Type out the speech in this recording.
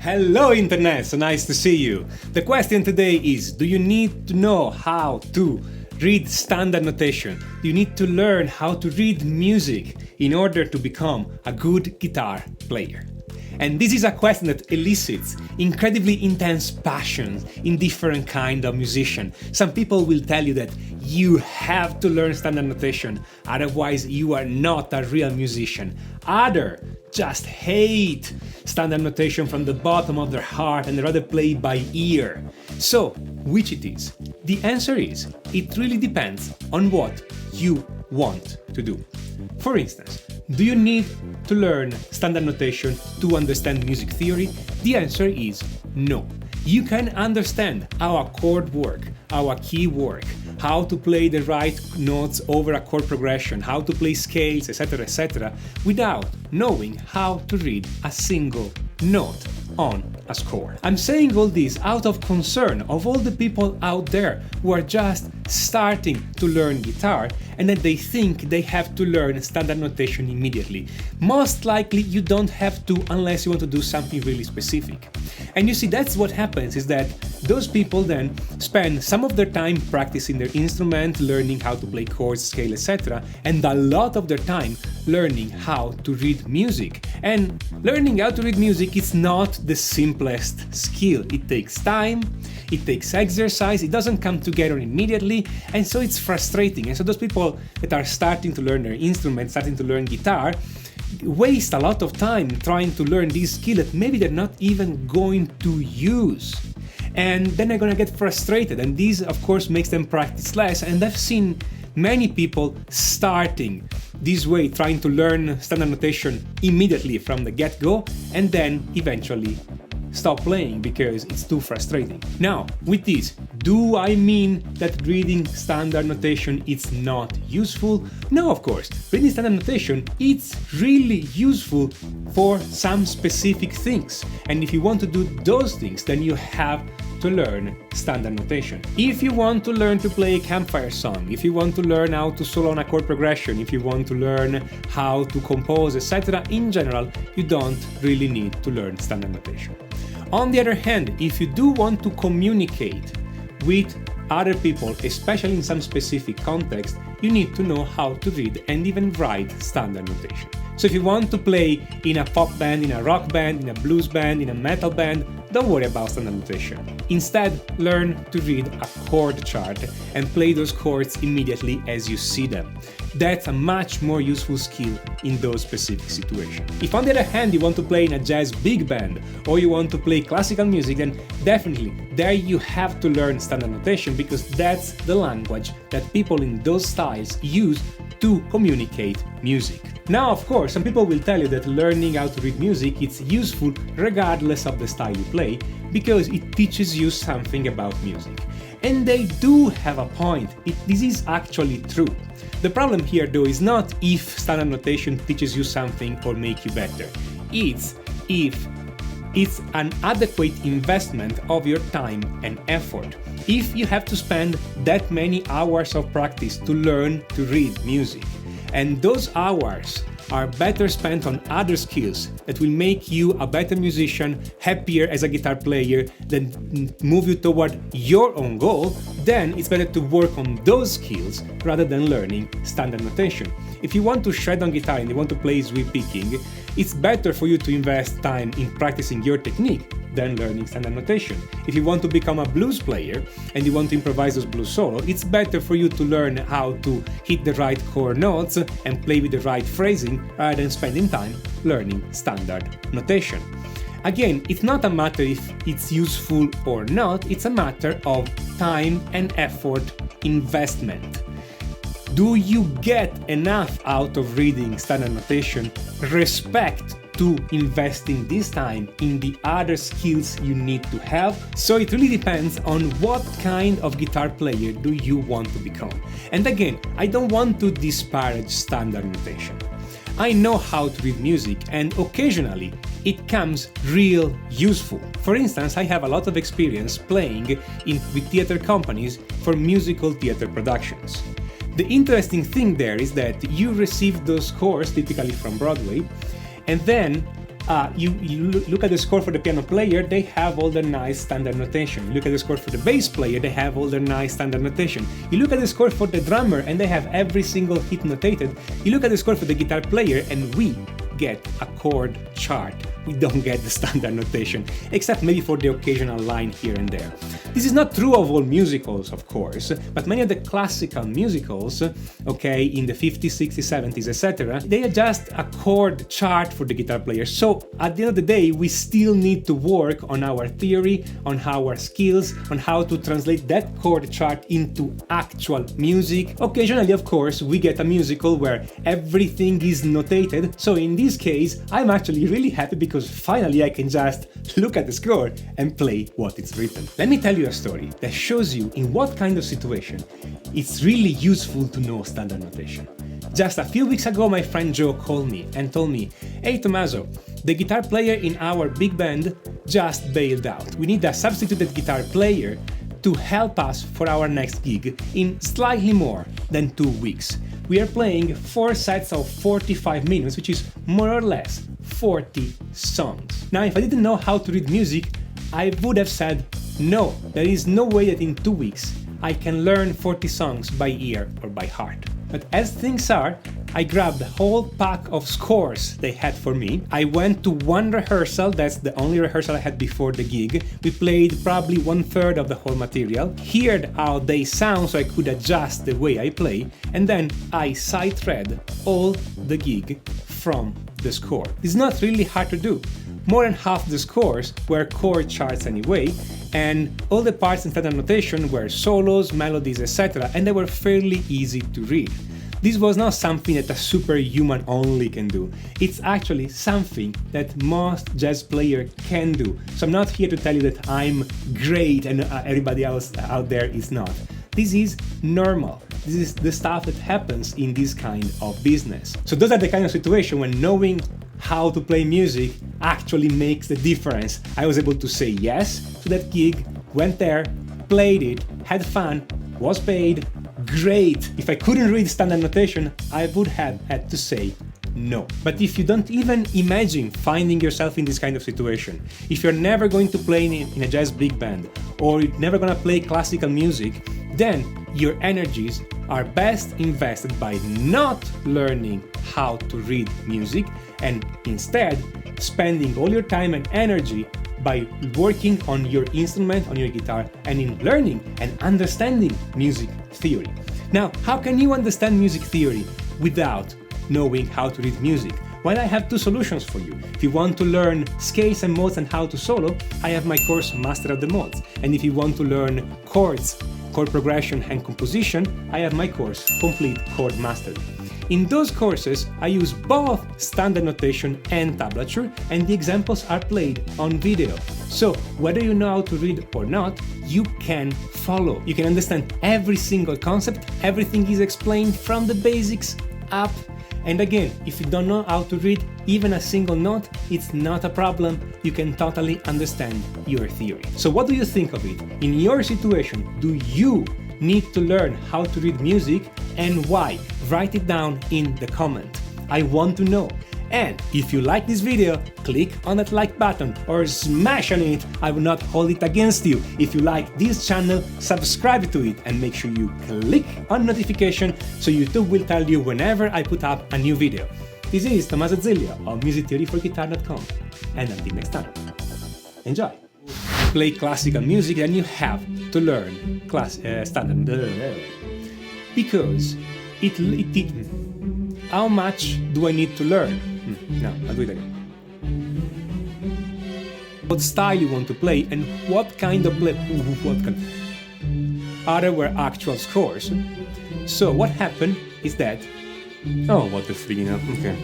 Hello Internet, so nice to see you. The question today is, do you need to know how to read standard notation? Do you need to learn how to read music in order to become a good guitar player? And this is a question that elicits incredibly intense passions in different kinds of musicians. Some people will tell you that you have to learn standard notation, otherwise you are not a real musician. Others just hate standard notation from the bottom of their heart and rather play by ear. So, which it is? The answer is, it really depends on what you want to do. For instance, do you need to learn standard notation to understand music theory? The answer is no. You can understand how a chord work, how a key work, how to play the right notes over a chord progression, how to play scales, etc., without knowing how to read a single note on a score. I'm saying all this out of concern of all the people out there who are just starting to learn guitar and then they think they have to learn standard notation immediately. Most likely you don't have to unless you want to do something really specific. And you see, that's what happens, is that those people then spend some of their time practicing their instrument, learning how to play chords, scale, etc., and a lot of their time learning how to read music. And learning how to read music is not the simplest skill. It takes time, it takes exercise, it doesn't come together immediately, and so it's frustrating. And so those people that are starting to learn their instrument, starting to learn guitar, waste a lot of time trying to learn this skill that maybe they're not even going to use. And then they're gonna get frustrated, and this of course makes them practice less. And I've seen many people starting this way, trying to learn standard notation immediately from the get-go, and then eventually stop playing because it's too frustrating. Now, with this, do I mean that reading standard notation is not useful? No, of course. Reading standard notation, it's really useful for some specific things. And if you want to do those things, then you have to learn standard notation. If you want to learn to play a campfire song, if you want to learn how to solo on a chord progression, if you want to learn how to compose, etc., in general, you don't really need to learn standard notation. On the other hand, if you do want to communicate with other people, especially in some specific context, you need to know how to read and even write standard notation. So if you want to play in a pop band, in a rock band, in a blues band, in a metal band, don't worry about standard notation. Instead, learn to read a chord chart and play those chords immediately as you see them. That's a much more useful skill in those specific situations. If on the other hand you want to play in a jazz big band or you want to play classical music, then definitely there you have to learn standard notation because that's the language that people in those styles use to communicate music. Now, of course, some people will tell you that learning how to read music is useful regardless of the style you play because it teaches you something about music. And they do have a point. This is actually true. The problem here though is not if standard notation teaches you something or make you better. It's if it's an adequate investment of your time and effort. If you have to spend that many hours of practice to learn to read music, and those hours are better spent on other skills that will make you a better musician, happier as a guitar player, then move you toward your own goal, then it's better to work on those skills rather than learning standard notation. If you want to shred on guitar and you want to play sweep picking, it's better for you to invest time in practicing your technique than learning standard notation. If you want to become a blues player and you want to improvise those blues solo, it's better for you to learn how to hit the right chord notes and play with the right phrasing rather than spending time learning standard notation. Again, it's not a matter if it's useful or not, it's a matter of time and effort investment. Do you get enough out of reading standard notation respect to investing this time in the other skills you need to have? So it really depends on what kind of guitar player do you want to become. And again, I don't want to disparage standard notation. I know how to read music and occasionally it comes real useful. For instance, I have a lot of experience playing with theater companies for musical theater productions. The interesting thing there is that you receive those scores typically from Broadway, and then you look at the score for the piano player, they have all the nice standard notation. You look at the score for the bass player, they have all the nice standard notation. You look at the score for the drummer, and they have every single hit notated. You look at the score for the guitar player, and we get a chord chart. We don't get the standard notation, except maybe for the occasional line here and there. This is not true of all musicals, of course, but many of the classical musicals, okay, in the 50s, 60s, 70s, etc., they are just a chord chart for the guitar player. So at the end of the day, we still need to work on our theory, on our skills, on how to translate that chord chart into actual music. Occasionally, of course, we get a musical where everything is notated. So in this case, I'm actually really happy because finally I can just look at the score and play what it's written. Let me tell you a story that shows you in what kind of situation it's really useful to know standard notation. Just a few weeks ago, my friend Joe called me and told me, "Hey Tommaso, the guitar player in our big band just bailed out. We need a substituted guitar player to help us for our next gig in slightly more than 2 weeks. We are playing 4 sets of 45 minutes, which is more or less 40 songs." Now, if I didn't know how to read music, I would have said, no, there is no way that in 2 weeks I can learn 40 songs by ear or by heart. But as things are, I grabbed the whole pack of scores they had for me. I went to one rehearsal, that's the only rehearsal I had before the gig. We played probably 1/3 of the whole material, heard how they sound so I could adjust the way I play, and then I sight-read all the gig from the score. It's not really hard to do. More than half the scores were chord charts anyway, and all the parts in standard notation were solos, melodies, etc., and they were fairly easy to read. This was not something that a superhuman only can do. It's actually something that most jazz players can do. So I'm not here to tell you that I'm great and everybody else out there is not. This is normal. This is the stuff that happens in this kind of business. So those are the kind of situation when knowing how to play music actually makes the difference. I was able to say yes to that gig, went there, played it, had fun, was paid. Great! If I couldn't read standard notation, I would have had to say no. But if you don't even imagine finding yourself in this kind of situation, if you're never going to play in a jazz big band, or you're never gonna play classical music, then your energies are best invested by not learning how to read music and instead spending all your time and energy by working on your instrument, on your guitar, and in learning and understanding music theory. Now, how can you understand music theory without knowing how to read music? Well, I have 2 solutions for you. If you want to learn scales and modes and how to solo, I have my course Master of the Modes. And if you want to learn chords, chord progression and composition, I have my course Complete Chord Mastery. In those courses, I use both standard notation and tablature, and the examples are played on video. So whether you know how to read or not, you can follow. You can understand every single concept, everything is explained from the basics up. And again, if you don't know how to read even a single note, it's not a problem. You can totally understand your theory. So what do you think of it? In your situation, do you need to learn how to read music and why? Write it down in the comment. I want to know. And if you like this video, click on that like button or smash on it. I will not hold it against you. If you like this channel, subscribe to it and make sure you click on notification so YouTube will tell you whenever I put up a new video. This is Tommaso Zilio of musictheoryforguitar.com, and until next time, enjoy! Play classical music, then you have to learn standard because it how much do I need to learn? No, I'll do it again. What style you want to play and what kind of play, other were actual scores. So what happened is that, oh, what the freaking hell, okay.